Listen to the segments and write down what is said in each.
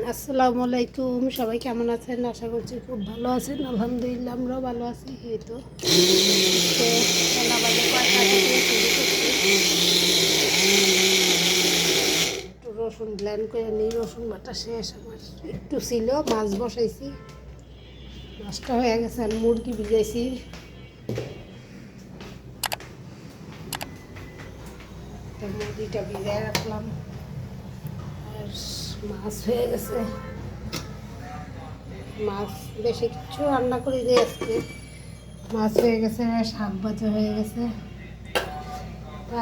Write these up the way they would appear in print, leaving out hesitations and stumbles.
আসসালামু আলাইকুম, সবাই কেমন আছেন? আশা করছি খুব ভালো আছেন। আলহামদুলিল্লাহ আমরাও ভালো আছি। এই তো একটু রসুন ব্লেন্ড করে নিই। রসুন বাটা শেষ আমার, একটু ছিল। মাছ বসাইছি, মাছটা হয়ে গেছে। আর মুরগি ভিজাইছি, মুরগিটা ভিজাই রাখলাম। আর মাছ হয়ে গেছে। মাছ বেশি কিছু রান্না করি যে আজকে। মাছ হয়ে গেছে, শাক ভাজা হয়ে গেছে।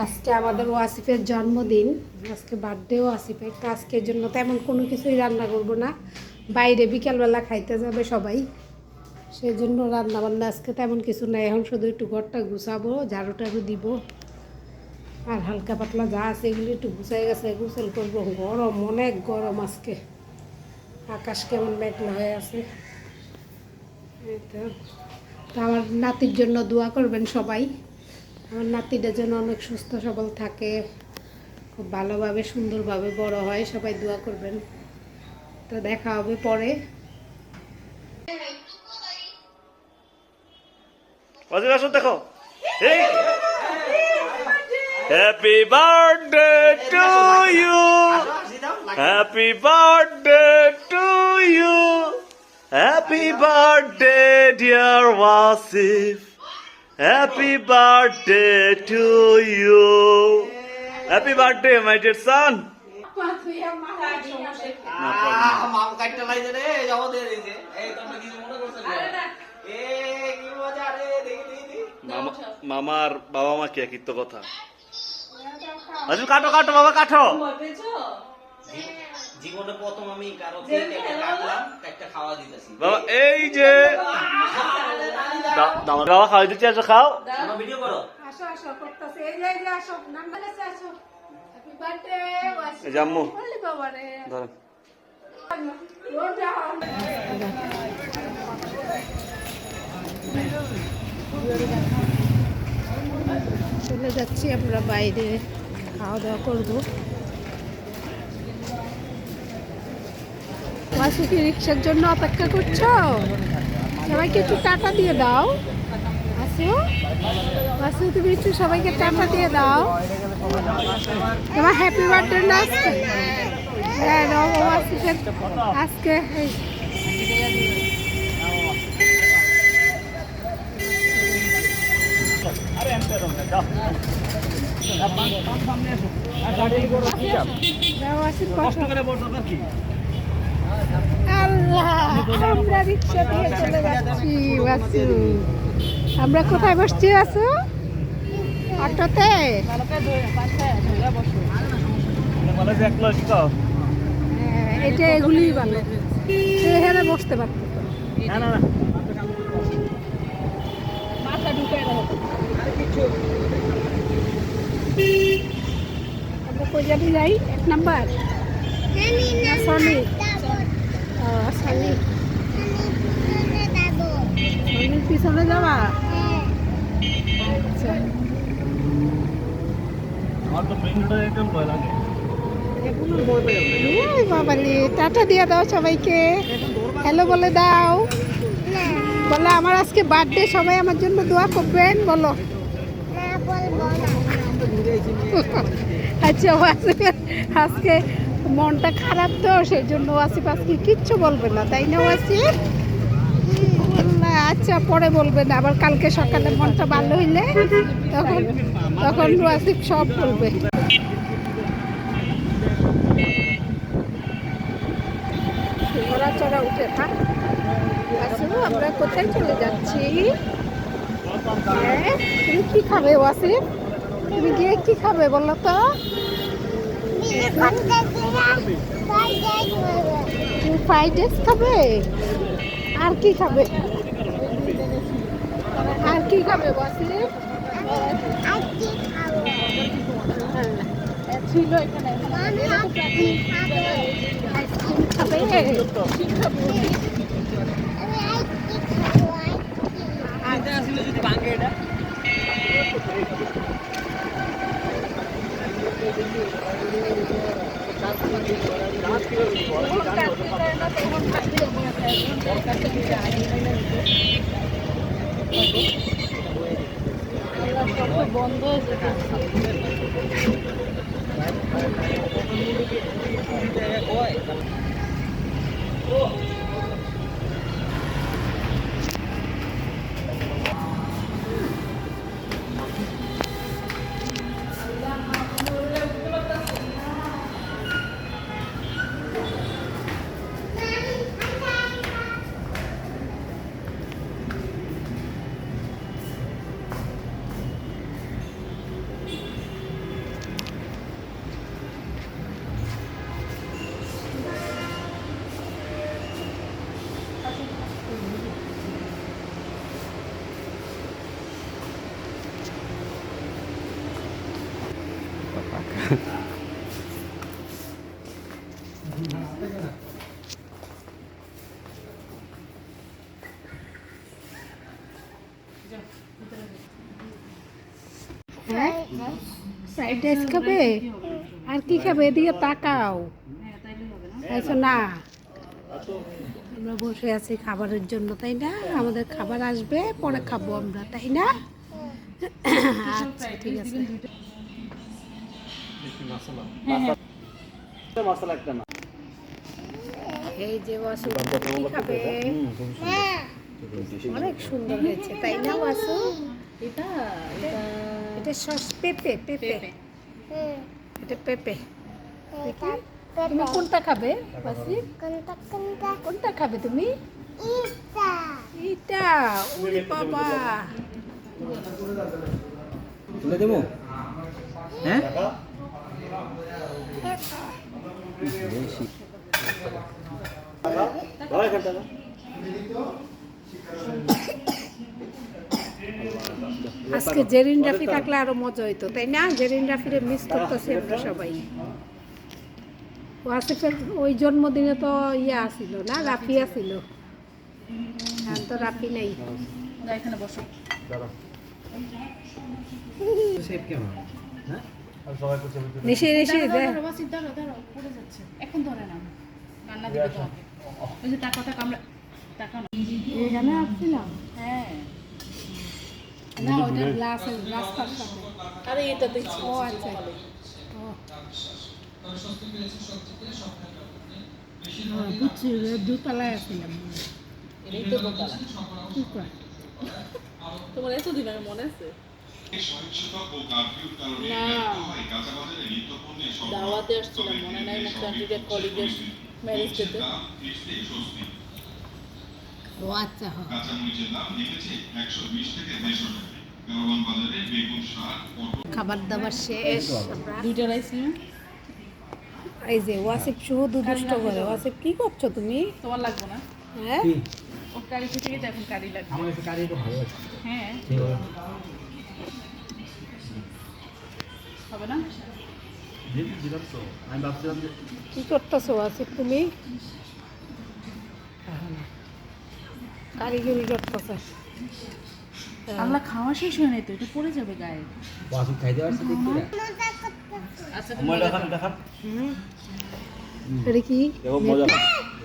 আজকে আমাদের ওয়াসিফের জন্মদিন, আজকে বার্থডেও ওয়াসিফের। তো আজকের জন্য তেমন কোনো কিছুই রান্না করব না, বাইরে বিকালবেলা খাইতে যাবে সবাই, সেই জন্য রান্না বান্না আজকে তেমন কিছু নাই। এখন শুধু একটু ঘরটা গুছাবো, ঝাড়ু টাড়ু দিব, আর হালকা পাতলা যা আছে এগুলি একটু গুছাই গেছে, গোসল করবো। গরম, অনেক গরম আজকে। আকাশ কেমন মেঘলা হয়ে আছে। তো আমার নাতির জন্য দোয়া করবেন সবাই। আমার নাতিটা যেন অনেক সুস্থ সবল থাকে, খুব ভালোভাবে সুন্দরভাবে বড় হয়, সবাই দোয়া করবেন। তো দেখা হবে পরে। দেখো, happy birthday to you, happy birthday to you, happy birthday dear Wasif, happy birthday to you, happy birthday my dear son. মামার বাবা মা কি একই তো কথা। আচ্ছা কাটো কাটো বাবা, কাটো। জীবনে প্রথম আমি কারো থেকে কাটলাম, একটা খাওয়া দিতেছি বাবা। এই যে বাবা খাওয়াই দিচ্ছি, আসো খাও। ভিডিও করো। আসো আসো করতেছে, এই যে আসো, নাম্বার আছে, আসো। Happy birthday Wasif. জাম্মু বলি বাবা রে, ধরেন। চলে যাচ্ছি আমরা বাইরে, খাওয়া দাওয়া করবো। ওয়াসিফ রিক্সার জন্য অপেক্ষা করছো? সবাইকে একটু টাটা দিয়ে দাও। আসো আসো, তুমি একটু সবাইকে টাটা দিয়ে দাও। তোমার হ্যাপি বার্থডে না আজকে? হ্যাঁ ওয়াসিফের আজকে। আমরা রিক্সা দিয়ে চলে যাচ্ছি। বাসু, আমরা কোথায় বসছি বাসু? অটোতে। এটা এগুলি ভালো, এখানে বসতে পারতো। মাথা ঢুকে আমরা কই যাবি? যাই 1 নাম্বার সানি। সানির পিছনে যাবা? আচ্ছা, বাবালি টাটা দিয়ে দাও সবাইকে, হ্যালো বলে দাও। বলো আমার আজকে বার্থডে, সবাই আমার জন্য দোয়া করবেন, বলো। আচ্ছা, ওয়াসিফ আজকে মনটা খারাপ তো, সেই জন্য ওয়াসিফ আজকে কিচ্ছু বলবে না, তাই না ওয়াসিফ? আচ্ছা পরে বলবে না, আবার কালকে সকালে মনটা ভালো হইলে তখন তখন ওয়াসিফ সব বলবে। চড়া উঠে থাক। আসলে আমরা কোথায় চলে যাচ্ছি? হ্যাঁ, তুমি কি খাবে ওয়াসিফ? তুমি গিয়ে কি খাবে বলো তো? তুমি ফ্রাইড রাইস খাবে? আর কি খাবে? আর কি খাবে ওয়াসিফ? ছিল এখানে আইসক্রিম খাবে? বন্ধ ফ্রাইড রাইস খাবে আর কি খাবে এদিকে তাকাও আচ্ছা না আমরা বসে আছি খাবারের জন্য তাই না আমাদের খাবার আসবে পরে খাবো আমরা তাই না আচ্ছা ঠিক আছে মশলা একটা না এই যে ওয়াসু কি খাবে অনেক সুন্দর হয়েছে তাই না ওয়াসু এটা সস পেঁপে পেঁপে এটা পেঁপে তুমি কোনটা খাবে ওয়াসি কোনটা খাবে তুমি এটা ওরে বাবা তুলে দেবো হ্যাঁ আজকে জেরিন রাফি থাকলে আরো মজা হইতো তাই না জেরিন রাফিরে মিস করতেছি আমরা সবাই ওয়াসিফের ওই জন্মদিনে তো ইয়া আসিল না রাফি আসিল আর তো রাফি নেই এখানে বসো শেপ কেমন হ্যাঁ নিশি নিশি দে পড়ে যাচ্ছে এখন ধরে না কান্না দিবে তোমাকে ওই যে টাকা আমরা টাকা না এখানে আসছিলাম হ্যাঁ না ওটা রাস্তার সাথে আরে এটা দেখছি ও আচ্ছা ও বুঝছি দুতলায় আসছিলাম এটাই তো দোতলা কি কর তোমার এতদিন আগে মনে আছে না দাওয়াতে আসছিলাম মনে নাই মুখ্যমন্ত্রীর এক কলিগের ম্যারেজ ডেতে ও আচ্ছা হ খাবার দাবার শেষ আমরা দুইটা রাইস নিয়ে এই যে ওয়াসিফ শুধু দুষ্ট করে ওয়াসিফ কি করছো তুমি তোমার লাগবে না হ্যাঁ ও কারি থেকে এখন কারি লাগবে আমার কাছে কারিটা ভালো আছে হ্যাঁ হবে না আমি ভাবছিলাম যে কি করতেছো ওয়াসিফ তুমি কারিগরি করতেছো আমরা খাওয়া শেষ হয় নাই তো এটা পড়ে যাবে গায়ে ওয়াসু খাইতে পারছে দেখি আচ্ছা মোবাইল দেখান দেখান এটা কি দেখো মজা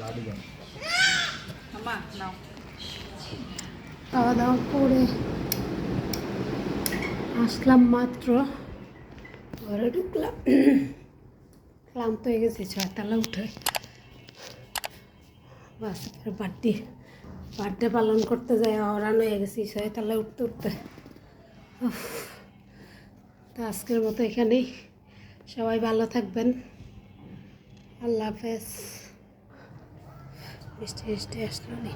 লাডু দাও মা নাও খাওয়া দাওয়া করে আসলাম মাত্র ঘরে ঢুকলাম ক্লান্ত হয়ে গেছি ছয়তলা উঠে বাস বার্থডে পালন করতে যাই হরান হয়ে গেছি ছয়তলা উঠতে উঠতে উফ, তো আজকের মতো এখানেই সবাই ভালো থাকবেন আল্লাহ হাফেজ মিষ্টি মিষ্টি আসলো নি